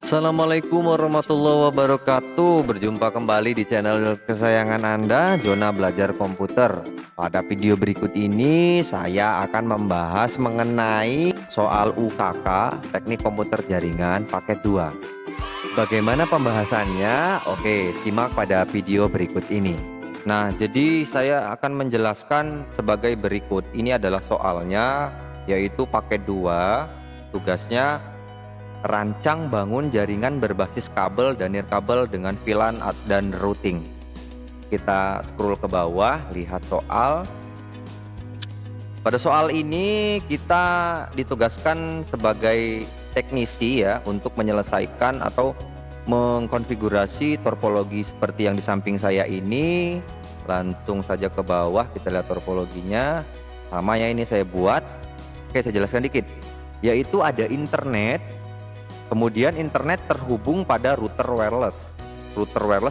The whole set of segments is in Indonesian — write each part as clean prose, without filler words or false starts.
Assalamualaikum warahmatullahi wabarakatuh. Berjumpa kembali di channel kesayangan Anda, Zona Belajar Komputer. Pada video berikut ini saya akan membahas mengenai soal UKK Teknik Komputer Jaringan paket 2. Bagaimana pembahasannya? Oke, simak pada video berikut ini. Nah, jadi saya akan menjelaskan sebagai berikut. Ini adalah soalnya, yaitu paket 2. Tugasnya rancang bangun jaringan berbasis kabel dan nirkabel dengan VLAN dan routing. Kita scroll ke bawah, lihat soal. Pada soal ini kita ditugaskan sebagai teknisi ya untuk menyelesaikan atau mengkonfigurasi topologi seperti yang di samping saya ini. Langsung saja ke bawah, kita lihat topologinya. Sama ya, ini saya buat. Oke, saya jelaskan dikit. Yaitu ada internet. Kemudian internet terhubung pada router wireless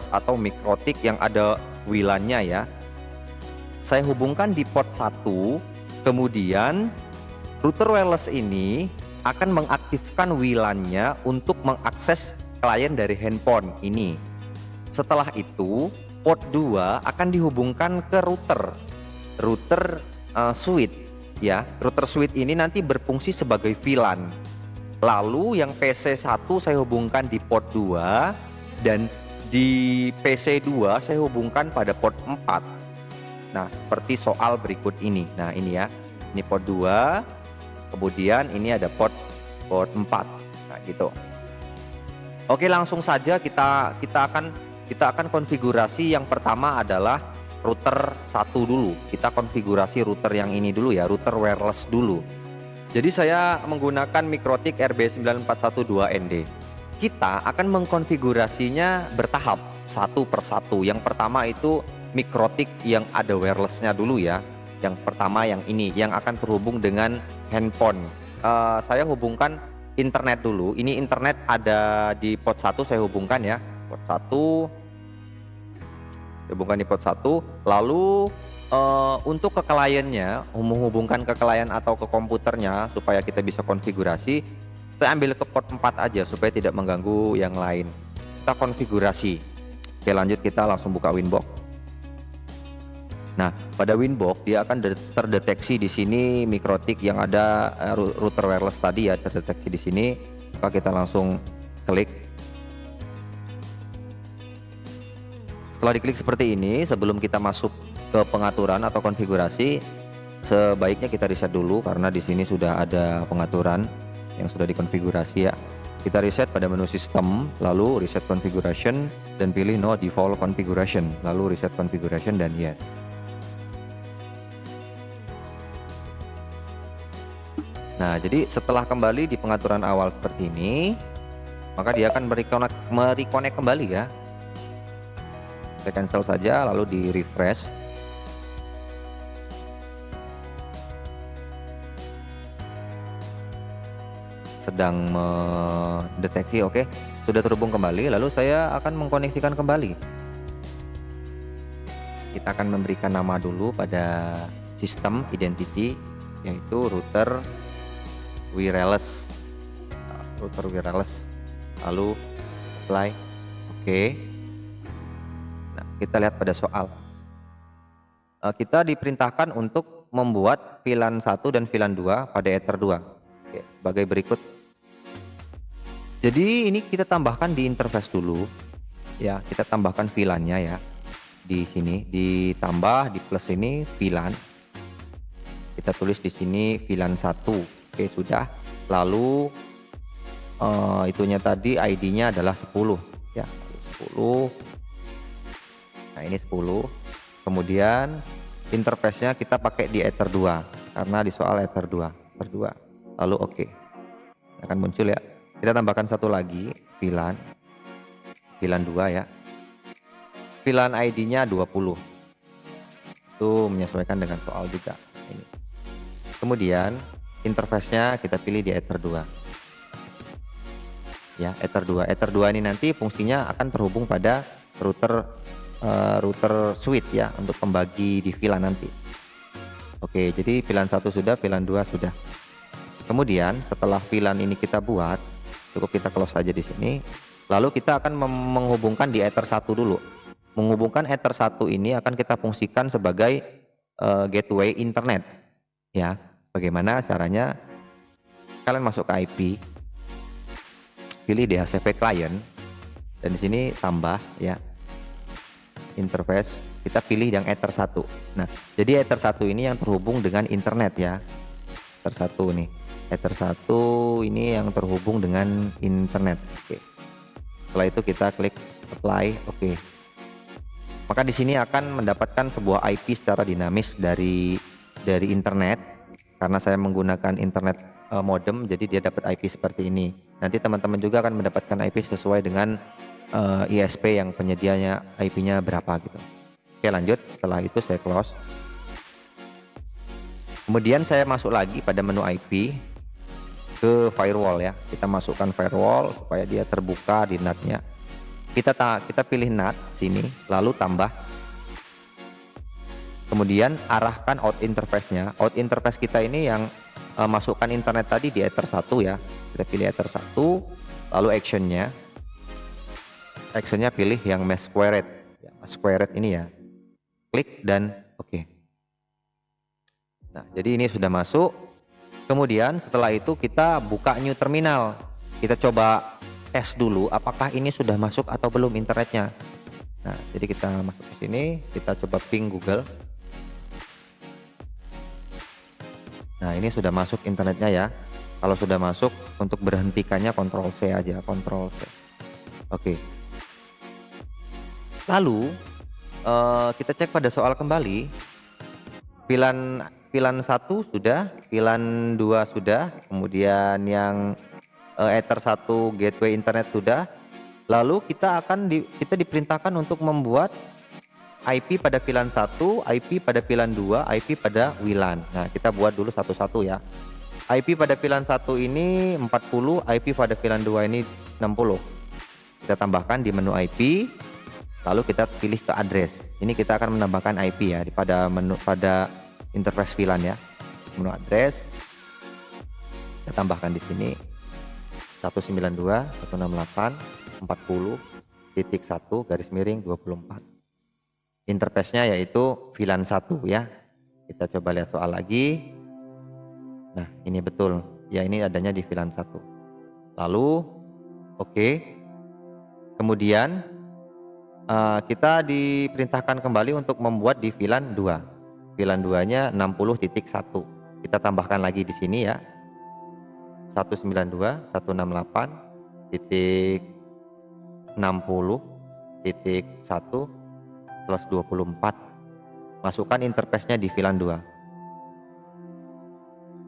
atau mikrotik yang ada WLAN-nya ya. Saya hubungkan di port 1, kemudian router wireless ini akan mengaktifkan WLAN-nya untuk mengakses klien dari handphone ini. Setelah itu, port 2 akan dihubungkan ke router switch ya. Router switch ini nanti berfungsi sebagai VLAN. Lalu yang PC1 saya hubungkan di port 2 dan di PC2 saya hubungkan pada port 4. Nah, seperti soal berikut ini. Nah, ini ya. Ini port 2. Kemudian ini ada port 4. Nah, gitu. Oke, langsung saja kita akan konfigurasi. Yang pertama adalah router 1 dulu. Kita konfigurasi router yang ini dulu ya, router wireless dulu. Jadi saya menggunakan Mikrotik RB9412ND. Kita akan mengkonfigurasinya bertahap satu persatu. Yang pertama itu Mikrotik yang ada wirelessnya dulu ya. Yang pertama yang ini yang akan terhubung dengan handphone. Saya hubungkan internet dulu. Ini internet ada di port 1, saya hubungkan ya. Port 1. Hubungkan di port 1. Lalu untuk ke kliennya, menghubungkan ke klien atau ke komputernya supaya kita bisa konfigurasi, saya ambil ke port 4 aja supaya tidak mengganggu yang lain. Kita konfigurasi. Oke, lanjut, kita langsung buka Winbox. Nah, pada Winbox dia akan terdeteksi di sini Mikrotik yang ada router wireless tadi ya, terdeteksi di sini. Maka kita langsung klik. Setelah diklik seperti ini, sebelum kita masuk ke pengaturan atau konfigurasi, sebaiknya kita reset dulu karena di sini sudah ada pengaturan yang sudah dikonfigurasi ya. Kita reset pada menu sistem, lalu reset configuration dan pilih no default configuration, lalu reset configuration dan yes. Nah, jadi setelah kembali di pengaturan awal seperti ini, maka dia akan mereconnect kembali ya. Kita cancel saja lalu di refresh. Sedang mendeteksi, oke, sudah terhubung kembali. Lalu saya akan mengkoneksikan kembali. Kita akan memberikan nama dulu pada sistem identity, yaitu router wireless. Lalu apply, oke. Nah, kita lihat pada soal. Kita diperintahkan untuk membuat VLAN 1 dan VLAN 2 pada Ether 2. Oke, sebagai berikut. Jadi ini kita tambahkan di interface dulu ya, kita tambahkan VLAN-nya ya. Di sini ditambah di plus ini VLAN. Kita tulis di sini VLAN 1. Oke, sudah. Lalu itunya tadi ID-nya adalah 10 ya, 10. Nah, ini 10. Kemudian interface-nya kita pakai di Ether 2 karena di soal Ether 2. Lalu oke. Akan muncul ya. Kita tambahkan satu lagi VLAN 2 ya. VLAN ID-nya 20. Itu menyesuaikan dengan soal juga ini. Kemudian interface-nya kita pilih di Ether 2. Ya, Ether 2. Ether 2 ini nanti fungsinya akan terhubung pada router switch ya untuk pembagi di VLAN nanti. Oke, jadi VLAN 1 sudah, VLAN 2 sudah. Kemudian setelah VLAN ini kita buat, cukup kita close saja di sini. Lalu kita akan menghubungkan di Ether 1 dulu. Menghubungkan Ether 1 ini akan kita fungsikan sebagai gateway internet ya. Bagaimana caranya? Kalian masuk ke IP, pilih DHCP client, dan di sini tambah ya interface, kita pilih yang Ether 1. Nah, jadi Ether 1 ini yang terhubung dengan internet ya. Ether 1 nih. Ether 1 ini yang terhubung dengan internet. Oke. Setelah itu kita klik apply, oke. Maka di sini akan mendapatkan sebuah IP secara dinamis dari internet. Karena saya menggunakan internet modem, jadi dia dapat IP seperti ini. Nanti teman-teman juga akan mendapatkan IP sesuai dengan ISP yang penyedianya IP-nya berapa gitu. Oke, lanjut. Setelah itu saya close. Kemudian saya masuk lagi pada menu IP ke firewall ya. Kita masukkan firewall supaya dia terbuka di NAT-nya. Kita pilih NAT sini, lalu tambah. Kemudian arahkan out interface-nya. Out interface kita ini yang masukkan internet tadi di Ether 1 ya. Kita pilih Ether 1, lalu actionnya pilih yang mesh squared ya, squared ini ya. Klik dan oke. Nah, jadi ini sudah masuk. Kemudian setelah itu kita buka new terminal. Kita coba tes dulu apakah ini sudah masuk atau belum internetnya. Nah, jadi kita masuk ke sini, kita coba ping Google. Nah, ini sudah masuk internetnya ya. Kalau sudah masuk, untuk berhentikannya Ctrl C aja, Ctrl C. Oke. Lalu kita cek pada soal kembali. VLAN 1 sudah, VLAN 2 sudah, kemudian yang Ether 1 gateway internet sudah. Lalu kita diperintahkan untuk membuat IP pada VLAN 1, IP pada VLAN 2, IP pada WLAN. Nah, kita buat dulu satu-satu ya. IP pada VLAN 1 ini 40, IP pada VLAN 2 ini 60. Kita tambahkan di menu IP, lalu kita pilih ke address. Ini kita akan menambahkan IP ya pada interface VLAN ya. Menu address. Kita tambahkan di sini 192.168.40.1/24. Interface-nya yaitu VLAN 1 ya. Kita coba lihat soal lagi. Nah, ini betul. Ya, ini adanya di VLAN 1. Lalu oke. Kemudian kita diperintahkan kembali untuk membuat di VLAN 2. VLAN 2-nya 60.1. Kita tambahkan lagi di sini ya. 192.168.60.1/24. Masukkan interface-nya di VLAN 2.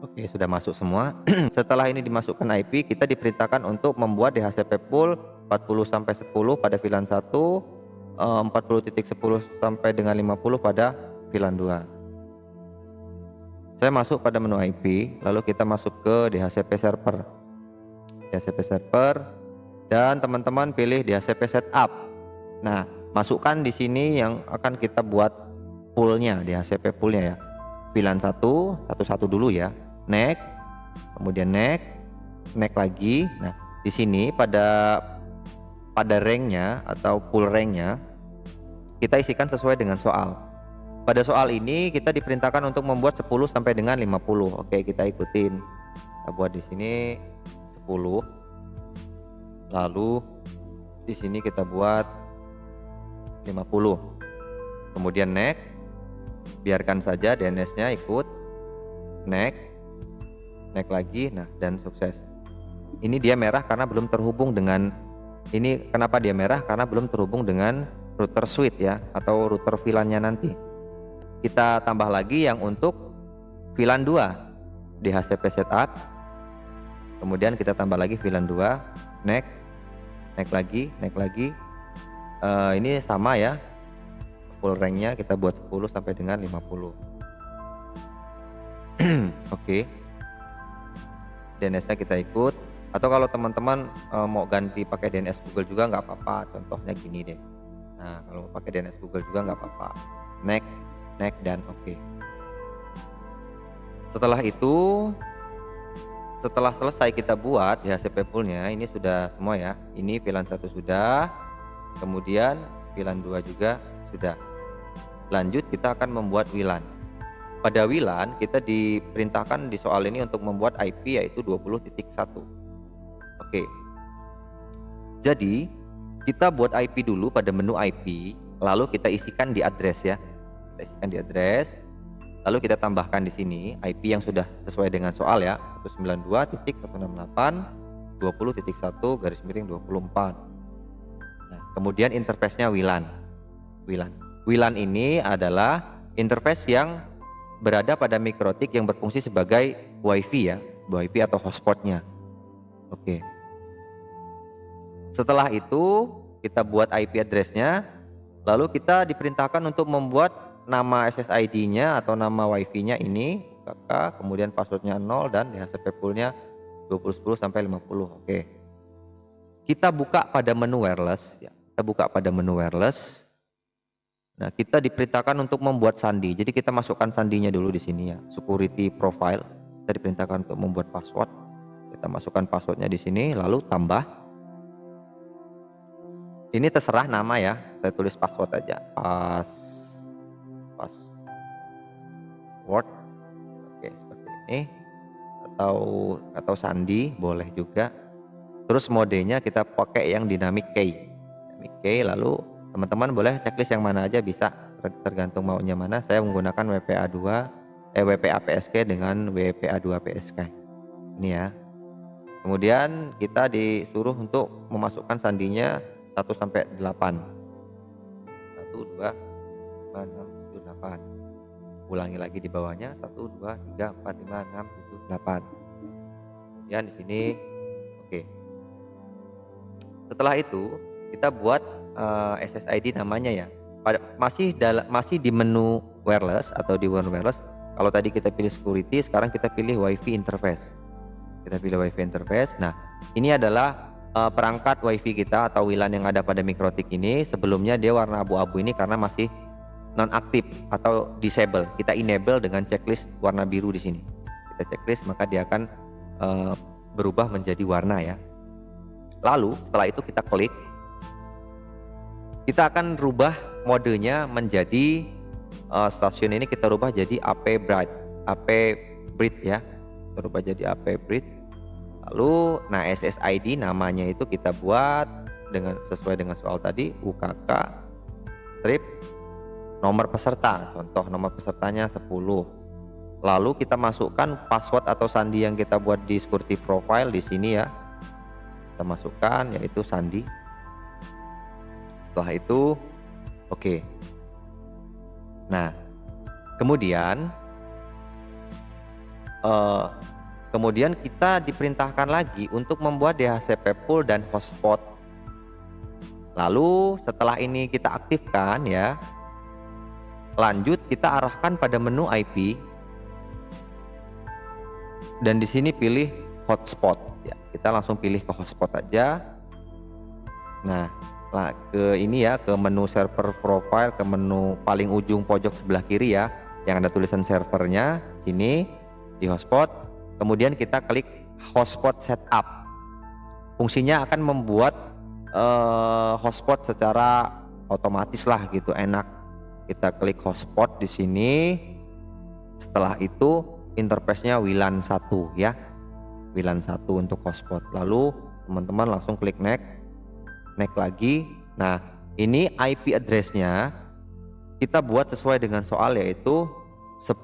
Oke, sudah masuk semua. Setelah ini dimasukkan IP, kita diperintahkan untuk membuat DHCP pool 40/10 pada VLAN 1, 40.10 sampai dengan 50 pada VLAN 2. Saya masuk pada menu IP, lalu kita masuk ke DHCP server. DHCP server, dan teman-teman pilih DHCP setup. Nah, masukkan di sini yang akan kita buat poolnya, DHCP poolnya ya. VLAN 1, satu-satu dulu ya. Next, kemudian next lagi. Nah, di sini pada ranknya atau pool ranknya kita isikan sesuai dengan soal. Pada soal ini kita diperintahkan untuk membuat 10 sampai dengan 50. Oke, kita ikutin. Kita buat di sini 10. Lalu di sini kita buat 50. Kemudian next. Biarkan saja DNS-nya ikut. Next lagi. Nah, dan sukses. Ini dia merah karena belum terhubung dengan ini. Kenapa dia merah? Karena belum terhubung dengan router switch ya, atau router VLAN-nya nanti. Kita tambah lagi yang untuk VLAN 2 DHCP setup. Kemudian kita tambah lagi VLAN 2. Next lagi. Ini sama ya. Full ranknya kita buat 10 sampai dengan 50. Oke. DNS-nya kita ikut. Atau kalau teman-teman mau ganti pakai DNS Google juga nggak apa-apa. Contohnya gini deh. Nah, kalau mau pakai DNS Google juga nggak apa-apa. Next dan oke. Setelah itu Setelah selesai kita buat DHCP poolnya, ini sudah semua ya. Ini VLAN 1 sudah, kemudian VLAN 2 juga sudah. Lanjut kita akan membuat WLAN. Pada WLAN kita diperintahkan di soal ini untuk membuat IP yaitu 20.1. Oke. Jadi kita buat IP dulu pada menu IP, lalu kita isikan di address ya. Kita isikan di address. Lalu kita tambahkan di sini IP yang sudah sesuai dengan soal ya, 192.168.20.1/24. Nah, kemudian interface-nya WLAN. WLAN ini adalah interface yang berada pada mikrotik yang berfungsi sebagai WiFi ya, WiFi atau hotspotnya. Oke. Setelah itu kita buat IP address-nya, lalu kita diperintahkan untuk membuat nama SSID-nya atau nama WiFi-nya ini kakak, kemudian passwordnya 0 dan DHCP pool-nya 2010 sampai 50. Oke. Kita buka pada menu wireless ya. Kita buka pada menu wireless. Nah, kita diperintahkan untuk membuat sandi. Jadi kita masukkan sandinya dulu di sini ya. Security profile. Kita diperintahkan untuk membuat password. Kita masukkan passwordnya di sini lalu tambah. Ini terserah nama ya. Saya tulis password aja. Password, oke seperti ini, atau sandi boleh juga. Terus modenya kita pakai yang dynamic key, lalu teman-teman boleh checklist yang mana aja bisa, tergantung maunya mana. Saya menggunakan WPA PSK dengan WPA2 PSK ini ya. Kemudian kita disuruh untuk memasukkan sandinya 1 sampai 8. 1 2 5 6 8. Ulangi lagi di bawahnya 1 2 3 4 5 6 7 8. Kemudian di sini oke. Setelah itu kita buat SSID namanya ya. Masih di menu wireless atau di WAN wireless. Kalau tadi kita pilih security, sekarang kita pilih WiFi interface. Kita pilih WiFi interface. Nah, ini adalah perangkat WiFi kita atau WLAN yang ada pada mikrotik ini. Sebelumnya dia warna abu-abu ini karena masih non-aktif atau disable. Kita enable dengan checklist warna biru di sini. Kita checklist maka dia akan berubah menjadi warna ya. Lalu setelah itu kita klik. Kita akan rubah modenya menjadi stasiun ini kita rubah jadi AP Bright ya. Kita rubah jadi AP Bright. Lalu nah SSID namanya itu kita buat sesuai dengan soal tadi, UKK strip nomor peserta, contoh nomor pesertanya 10. Lalu kita masukkan password atau sandi yang kita buat di security profile di sini ya. Kita masukkan yaitu sandi. Setelah itu oke. Nah, kemudian kita diperintahkan lagi untuk membuat DHCP pool dan hotspot. Lalu setelah ini kita aktifkan ya. Lanjut kita arahkan pada menu IP dan di sini pilih hotspot ya. Kita langsung pilih ke hotspot aja. Nah, ke ini ya, ke menu server profile, ke menu paling ujung pojok sebelah kiri ya, yang ada tulisan servernya sini di hotspot. Kemudian kita klik hotspot setup. Fungsinya akan membuat hotspot secara otomatis lah gitu, enak. Kita klik hotspot di sini. Setelah itu interface-nya WLAN 1 ya. WLAN 1 untuk hotspot. Lalu teman-teman langsung klik next lagi. Nah, ini IP address-nya kita buat sesuai dengan soal yaitu 10.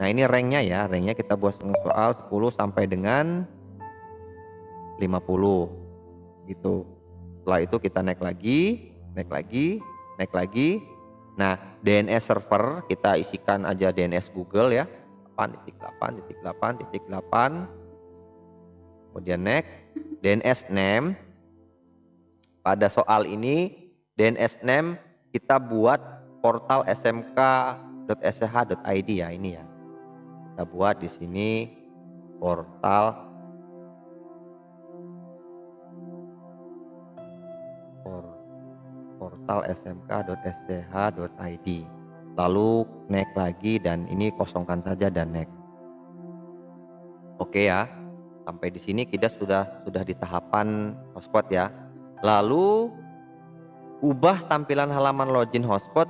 Nah, ini ranknya ya. Ranknya kita buat dengan soal 10 sampai dengan 50 gitu. Setelah itu kita naik lagi. Nah, DNS server kita isikan aja DNS Google ya, 8.8.8.8. Kemudian next. DNS name. Pada soal ini DNS name kita buat portal smk.sch.id ya, ini ya. Kita buat di sini portal smk.sch.id. Lalu next lagi dan ini kosongkan saja dan next. Oke. Oke ya. Sampai di sini kita sudah di tahapan hotspot ya. Lalu ubah tampilan halaman login hotspot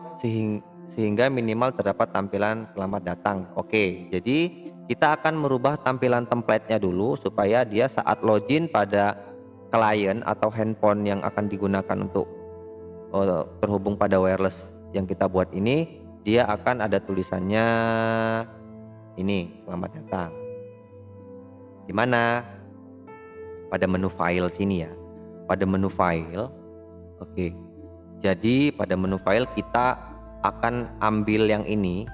sehingga minimal terdapat tampilan selamat datang. Oke, jadi kita akan merubah tampilan template-nya dulu supaya dia saat login pada klien atau handphone yang akan digunakan untuk terhubung pada wireless yang kita buat ini, dia akan ada tulisannya ini, selamat datang. Di mana? Pada menu file sini ya. Pada menu file. Oke. Jadi pada menu file kita akan ambil yang ini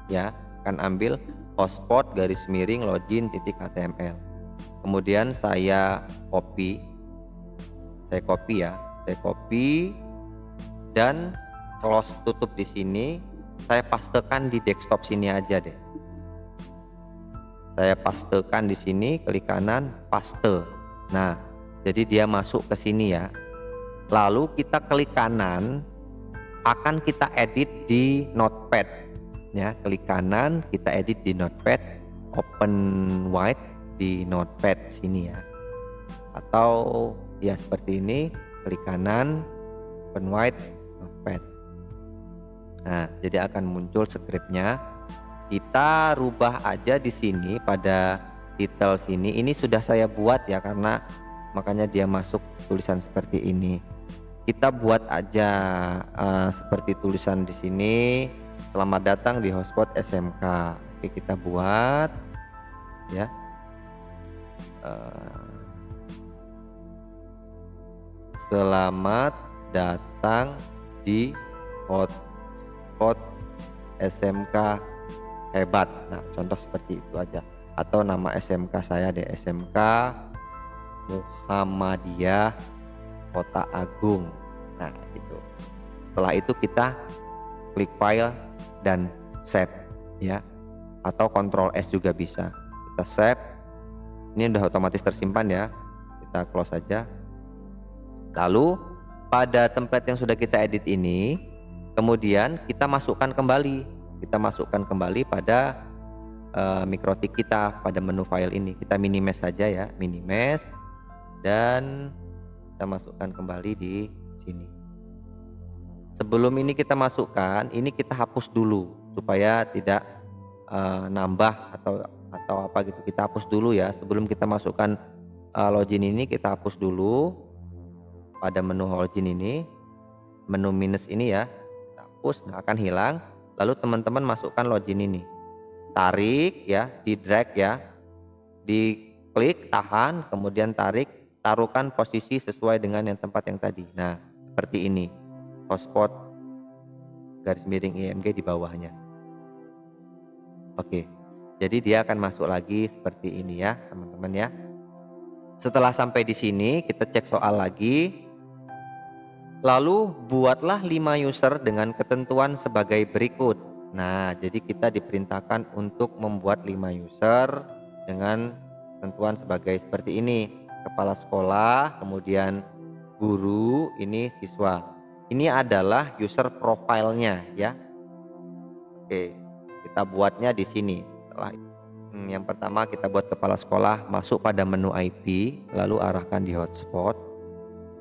ya, akan ambil hotspot _login.html. Kemudian saya copy ya, saya copy dan close, tutup di sini. Saya pastekan di desktop sini aja deh. Saya pastekan di sini, klik kanan, paste. Nah, jadi dia masuk ke sini ya. Lalu kita klik kanan, akan kita edit di Notepad ya. Klik kanan, kita edit di Notepad, open wide di Notepad sini ya. Atau ya seperti ini, klik kanan, open wide, Notepad. Nah, jadi akan muncul scriptnya. Kita rubah aja di sini pada title sini. Ini sudah saya buat ya, karena makanya dia masuk tulisan seperti ini. Kita buat aja seperti tulisan di sini, selamat datang di hotspot SMK. Oke, kita buat ya. Selamat datang di hotspot SMK hebat. Nah, contoh seperti itu aja. Atau nama SMK saya deh, SMK Muhammadiyah Kota Agung. Nah, gitu. Setelah itu kita klik file dan save ya. Atau Ctrl S juga bisa. Kita save. Ini udah otomatis tersimpan ya. Kita close saja. Lalu pada template yang sudah kita edit ini, kemudian kita masukkan kembali. Kita masukkan kembali pada mikrotik kita pada menu file ini. Kita minimize saja ya, minimize, dan kita masukkan kembali di sini. Sebelum ini kita masukkan, ini kita hapus dulu supaya tidak nambah atau apa gitu. Kita hapus dulu ya, sebelum kita masukkan login ini kita hapus dulu pada menu login ini, menu minus ini ya, kita hapus, nah akan hilang. Lalu teman-teman masukkan login ini, tarik ya, di drag ya, diklik, tahan, kemudian tarik, taruhkan posisi sesuai dengan yang tempat yang tadi. Nah, seperti ini, hotspot _IMG di bawahnya. Oke, jadi dia akan masuk lagi seperti ini ya, teman-teman ya. Setelah sampai di sini, kita cek soal lagi. Lalu buatlah 5 user dengan ketentuan sebagai berikut. Nah, jadi kita diperintahkan untuk membuat 5 user dengan ketentuan sebagai seperti ini. Kepala sekolah, kemudian guru, ini siswa. Ini adalah user profilnya ya. Oke, kita buatnya di sini. Setelah yang pertama kita buat kepala sekolah, masuk pada menu IP, lalu arahkan di hotspot.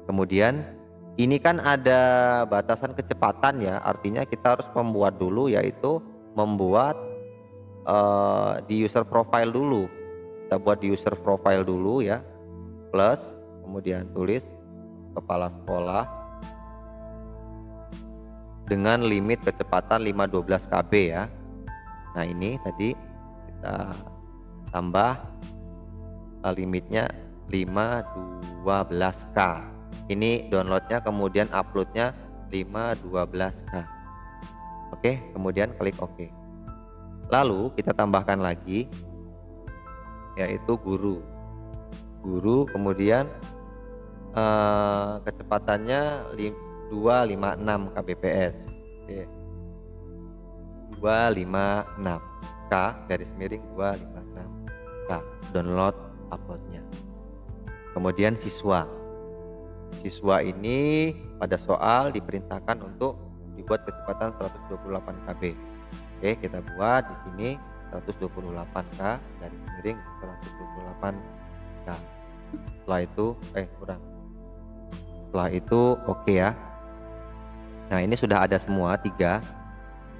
Kemudian ini kan ada batasan kecepatan ya, artinya kita harus membuat dulu, yaitu membuat di user profile dulu. Kita buat di user profile dulu ya, plus kemudian tulis kepala sekolah dengan limit kecepatan 512 kb ya. Nah, ini tadi kita tambah limitnya 512k. Ini downloadnya, kemudian uploadnya 512k. Oke, kemudian klik OK. Lalu kita tambahkan lagi, yaitu guru, kemudian kecepatannya 256 kbps. Oke. 256k _256k download uploadnya. Kemudian siswa ini pada soal diperintahkan untuk dibuat kecepatan 128 kb. Oke, kita buat di sini 128K garis miring 128K. Setelah itu setelah itu oke ya. Nah, ini sudah ada semua 3.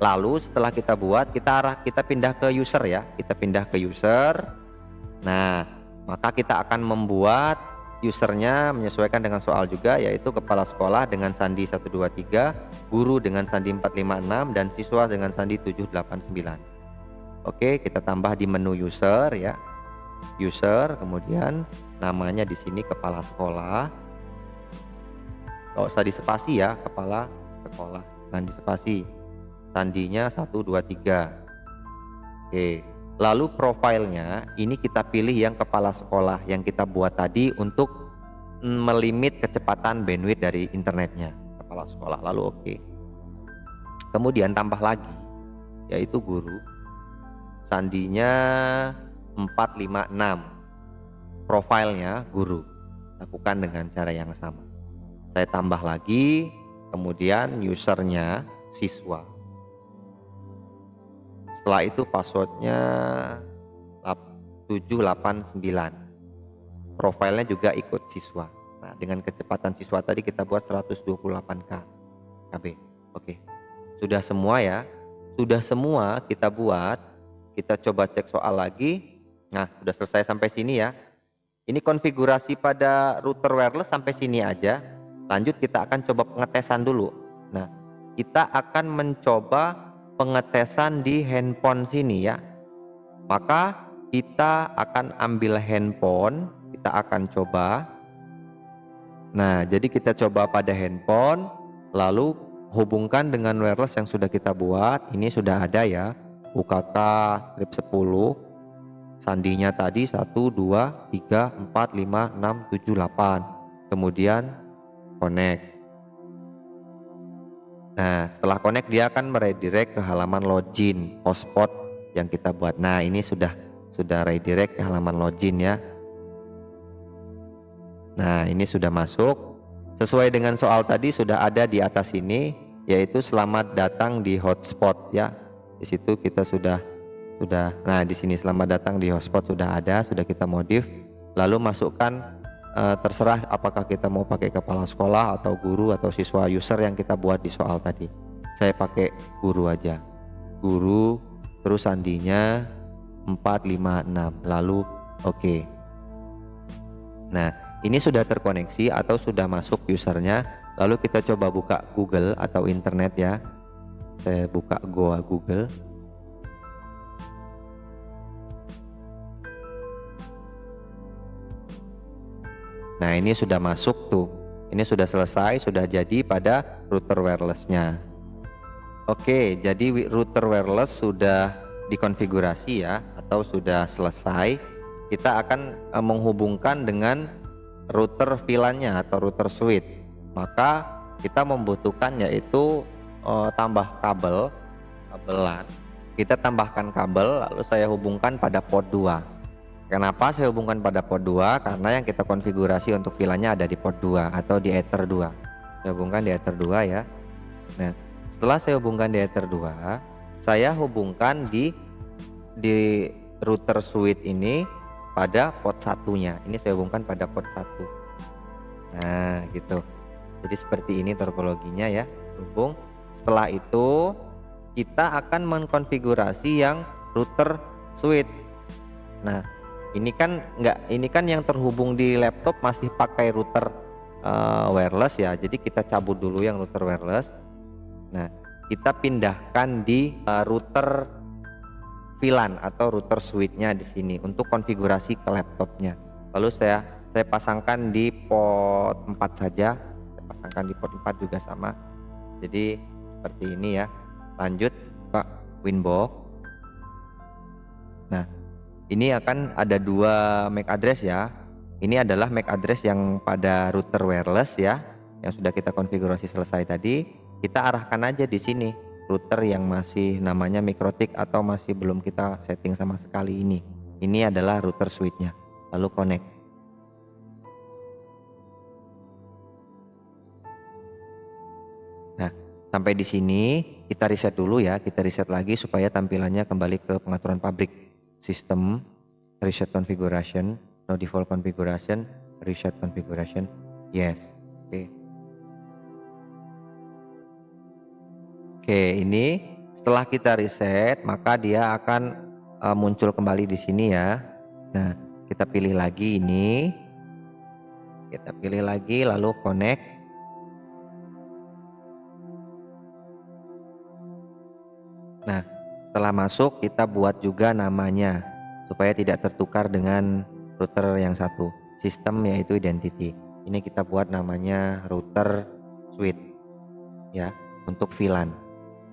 Lalu setelah kita buat, kita pindah ke user ya. Kita pindah ke user. Nah, maka kita akan membuat usernya menyesuaikan dengan soal juga, yaitu kepala sekolah dengan sandi 123, guru dengan sandi 456, dan siswa dengan sandi 789. Oke, kita tambah di menu user ya. User, kemudian namanya di sini kepala sekolah. Nggak usah di spasi ya, kepala sekolah, dan di spasi. Sandinya 123. Oke. Lalu profilnya ini kita pilih yang kepala sekolah yang kita buat tadi untuk melimit kecepatan bandwidth dari internetnya kepala sekolah. Lalu oke. Kemudian tambah lagi yaitu guru. Sandinya 456. Profilnya guru. Lakukan dengan cara yang sama. Saya tambah lagi, kemudian usernya siswa. Setelah itu passwordnya 789. Profilnya juga ikut siswa. Nah, dengan kecepatan siswa tadi kita buat 128K KB. Oke. Sudah semua ya. Sudah semua kita buat. Kita coba cek soal lagi. Nah, sudah selesai sampai sini ya. Ini konfigurasi pada router wireless sampai sini aja. Lanjut kita akan coba pengetesan dulu. Nah, kita akan mencoba pengetesan di handphone sini ya. Maka kita akan ambil handphone, kita akan coba. Nah, jadi kita coba pada handphone, lalu hubungkan dengan wireless yang sudah kita buat. Ini sudah ada ya, UKK strip 10. Sandinya tadi 1, 2, 3, 4, 5, 6, 7, 8. Kemudian connect. Nah, setelah connect dia akan meredirect ke halaman login hotspot yang kita buat. Nah, ini sudah redirect ke halaman login ya. Nah, ini sudah masuk. Sesuai dengan soal tadi sudah ada di atas ini, yaitu selamat datang di hotspot ya. Di situ kita sudah. Nah, di sini selamat datang di hotspot sudah ada, sudah kita modif. Lalu masukkan terserah apakah kita mau pakai kepala sekolah atau guru atau siswa, user yang kita buat di soal tadi. Saya pakai guru aja. Guru, terus sandinya 456. Lalu oke. Nah, ini sudah terkoneksi atau sudah masuk usernya. Lalu kita coba buka Google atau internet ya. Saya buka Goa Google. Nah, ini sudah masuk tuh. Ini sudah selesai, sudah jadi pada router wirelessnya. Oke, jadi router wireless sudah dikonfigurasi ya, atau sudah selesai. Kita akan menghubungkan dengan router VLAN-nya atau router switch. Maka kita membutuhkan yaitu tambah kabelan. Kita tambahkan kabel, lalu saya hubungkan pada port 2. Kenapa saya hubungkan pada port 2? Karena yang kita konfigurasi untuk VLAN-nya ada di port 2 atau di Ether 2. Saya hubungkan di Ether 2 ya. Nah, setelah saya hubungkan di Ether 2, saya hubungkan di router switch ini pada port 1-nya. Ini saya hubungkan pada port 1. Nah, gitu. Jadi seperti ini topologinya ya. Hubung. Setelah itu kita akan mengkonfigurasi yang router switch. Nah, ini kan yang terhubung di laptop masih pakai router wireless ya. Jadi kita cabut dulu yang router wireless. Nah, kita pindahkan di router VLAN atau router switch-nya di sini untuk konfigurasi ke laptopnya. Lalu saya pasangkan di port 4 saja. Saya pasangkan di port 4 juga sama. Jadi seperti ini ya. Lanjut ke Winbox. Nah, ini akan ada 2 MAC address ya. Ini adalah MAC address yang pada router wireless ya, yang sudah kita konfigurasi selesai tadi. Kita arahkan aja di sini router yang masih namanya Mikrotik atau masih belum kita setting sama sekali ini. Ini adalah router switch-nya. Lalu connect. Nah, Sampai di sini kita reset dulu ya, kita reset lagi supaya tampilannya kembali ke pengaturan pabrik. Sistem, reset configuration, no default configuration, reset configuration, yes. Oke, ini setelah kita reset maka dia akan muncul kembali di sini ya. Nah, kita pilih lagi ini. Kita pilih lagi lalu connect. Nah, setelah masuk kita buat juga namanya supaya tidak tertukar dengan router yang satu. Sistem yaitu identity. Ini kita buat namanya router switch ya untuk VLAN.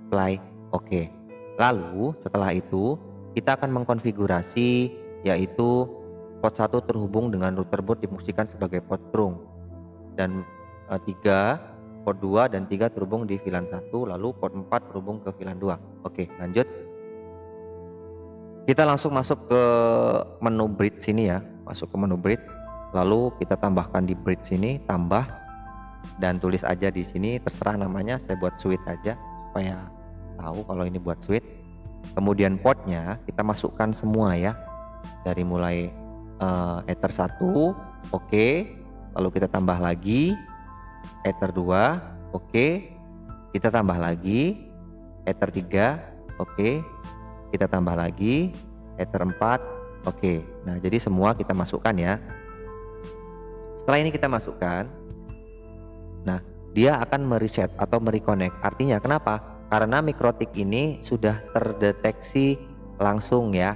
Apply, oke. Lalu setelah itu kita akan mengkonfigurasi yaitu port 1 terhubung dengan router boot difungsikan sebagai port trunk dan 3 port 2 dan 3 terhubung di VLAN 1, lalu port 4 terhubung ke VLAN 2. Oke, lanjut. Kita langsung masuk ke menu bridge sini ya, masuk ke menu bridge. Lalu kita tambahkan di bridge sini, tambah dan tulis aja di sini terserah namanya, saya buat switch aja supaya tahu kalau ini buat switch. Kemudian portnya kita masukkan semua ya, dari mulai Ether 1, oke. Lalu kita tambah lagi Ether 2, oke. Kita tambah lagi Ether 3, oke. Kita tambah lagi Ether 4, oke. Nah, jadi semua kita masukkan ya. Setelah ini kita masukkan, nah dia akan mereset atau mereconnect. Artinya kenapa? Karena mikrotik ini sudah terdeteksi langsung ya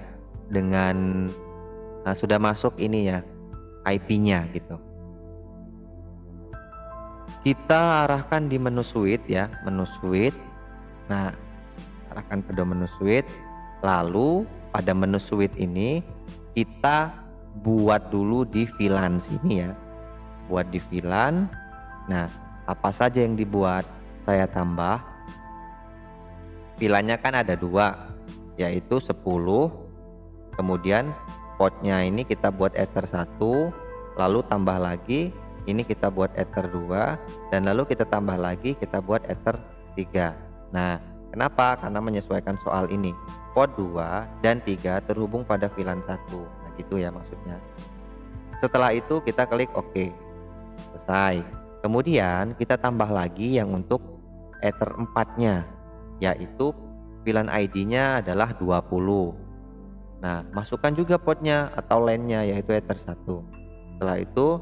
dengan sudah masuk ini ya IP-nya gitu. Kita arahkan di menu switch ya, menu switch. Nah, arahkan pada menu switch. Lalu pada menu switch ini kita buat dulu di VLAN sini ya. Buat di VLAN. Nah, apa saja yang dibuat? Saya tambah. VLAN-nya kan ada 2, yaitu 10. Kemudian portnya ini kita buat Ether 1, lalu tambah lagi ini kita buat Ether 2, dan lalu kita tambah lagi kita buat Ether 3. Nah, kenapa? Karena menyesuaikan soal ini. Port 2 dan 3 terhubung pada VLAN 1. Nah, gitu ya maksudnya. Setelah itu kita klik OK. Selesai. Kemudian kita tambah lagi yang untuk Ether 4-nya, yaitu VLAN ID-nya adalah 20. Nah, masukkan juga portnya atau LAN-nya yaitu Ether 1. Setelah itu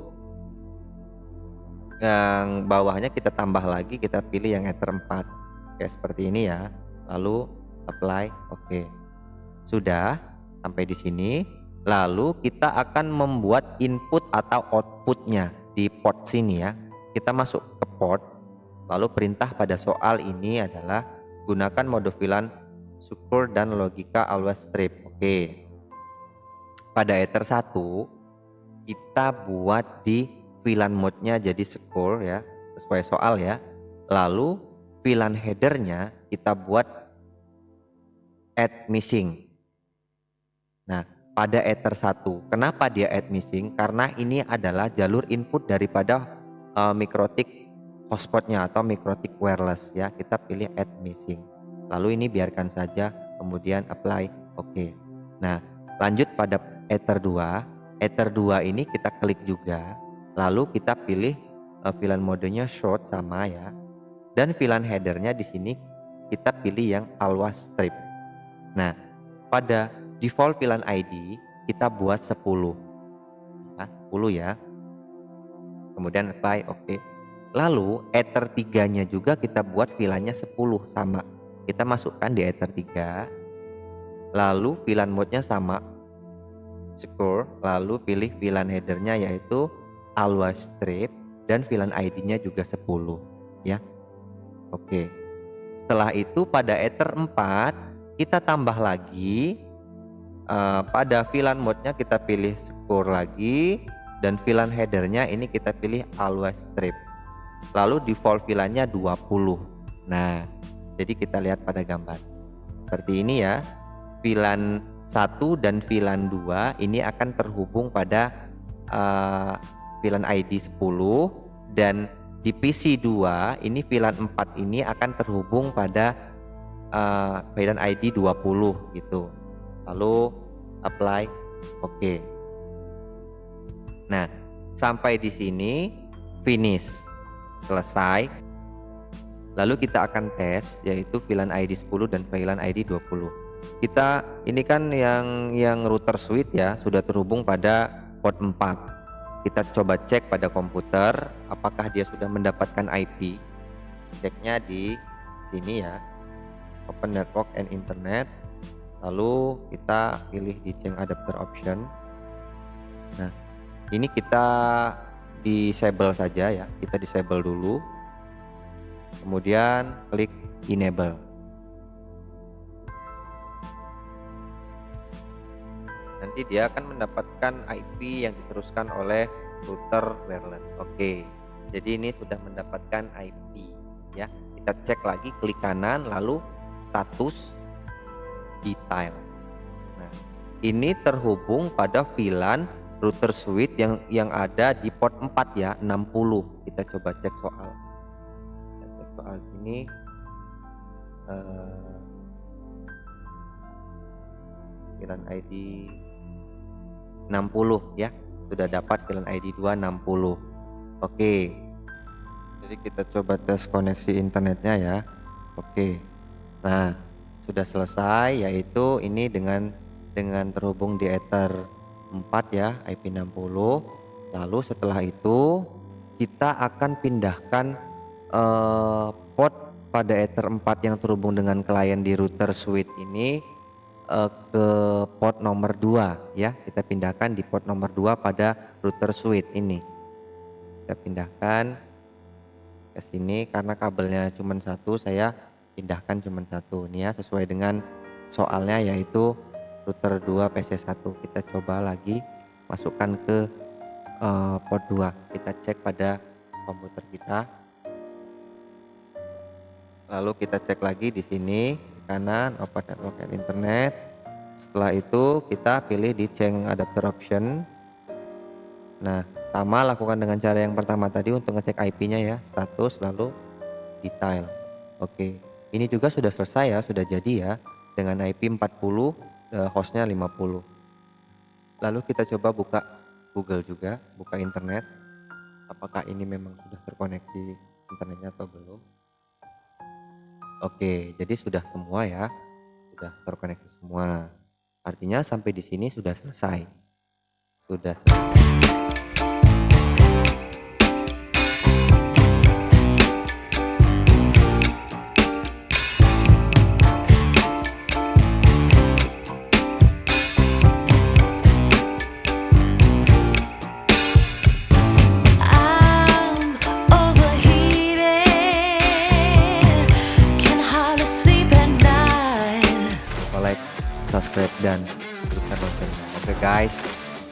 yang bawahnya kita tambah lagi, kita pilih yang Ether 4. Kayak seperti ini ya. Lalu apply, oke. Sudah sampai di sini. Lalu kita akan membuat input atau outputnya di port sini ya. Kita masuk ke port. Lalu perintah pada soal ini adalah gunakan mode VLAN secure dan logika always strip. Oke. Pada Ether 1 kita buat di VLAN mode-nya jadi secure ya, sesuai soal ya. Lalu VLAN header-nya kita buat add missing. Nah, pada Ether 1 kenapa dia add missing? Karena ini adalah jalur input daripada mikrotik hotspotnya atau mikrotik wireless ya. Kita pilih add missing. Lalu ini biarkan saja, kemudian apply, oke. Nah, lanjut pada Ether 2. Ether 2 ini kita klik juga. Lalu kita pilih VLAN modenya short sama ya. Dan VLAN headernya di sini kita pilih yang always strip. Nah, pada default VLAN ID kita buat 10. Nah, 10 ya. Kemudian apply, oke. Lalu Ether 3-nya juga kita buat VLAN-nya 10 sama. Kita masukkan di Ether 3. Lalu VLAN mode-nya sama, secure. Lalu pilih VLAN header-nya yaitu always strip dan VLAN ID-nya juga 10 ya. Oke. Setelah itu pada Ether 4 kita tambah lagi pada VLAN mode-nya kita pilih secure lagi dan VLAN header-nya ini kita pilih always strip. Lalu default VLAN-nya 20. Nah, jadi kita lihat pada gambar seperti ini ya. VLAN 1 dan VLAN 2 ini akan terhubung pada VLAN ID 10 dan Di PC 2 ini VLAN 4 ini akan terhubung pada VLAN ID 20 gitu. Lalu apply, oke. Nah, sampai di sini finish, selesai. Lalu kita akan tes yaitu VLAN ID 10 dan VLAN ID 20. Kita ini kan yang router switch ya sudah terhubung pada port 4. Kita coba cek pada komputer apakah dia sudah mendapatkan IP. Ceknya di sini ya. Open network and internet. Lalu kita pilih di change adapter option. Nah, ini kita disable saja ya. Kita disable dulu. Kemudian klik enable. Nanti dia akan mendapatkan IP yang diteruskan oleh router wireless. Oke. Jadi ini sudah mendapatkan IP ya. Kita cek lagi, klik kanan lalu status detail. Nah, ini terhubung pada VLAN router switch yang ada di port 4 ya, 60. Kita coba cek soal. Soal sini VLAN ID 60 ya, sudah dapat VLAN ID 260. Oke, jadi kita coba tes koneksi internetnya ya. Oke, nah sudah selesai, yaitu ini dengan terhubung di Ether 4 ya, IP 60. Lalu setelah itu kita akan pindahkan port pada Ether 4 yang terhubung dengan klien di router switch ini ke port nomor 2 ya. Kita pindahkan di port nomor 2 pada router switch ini. Kita pindahkan ke sini karena kabelnya cuma satu, saya pindahkan cuma satu nih ya, sesuai dengan soalnya yaitu router 2 PC1. Kita coba lagi masukkan ke port 2. Kita cek pada komputer kita. Lalu kita cek lagi di sini di kanan open network and internet. Setelah itu kita pilih di change adapter option. Nah, sama lakukan dengan cara yang pertama tadi untuk ngecek IP-nya ya, status lalu detail. Oke, ini juga sudah selesai ya, sudah jadi ya dengan IP 40, hostnya 50. Lalu kita coba buka Google juga, buka internet. Apakah ini memang sudah terkoneksi internetnya atau belum? Oke, jadi sudah semua ya, sudah terkoneksi semua. Artinya sampai di sini sudah selesai. Sudah selesai. Like, subscribe dan tekan loncengnya. Oke guys.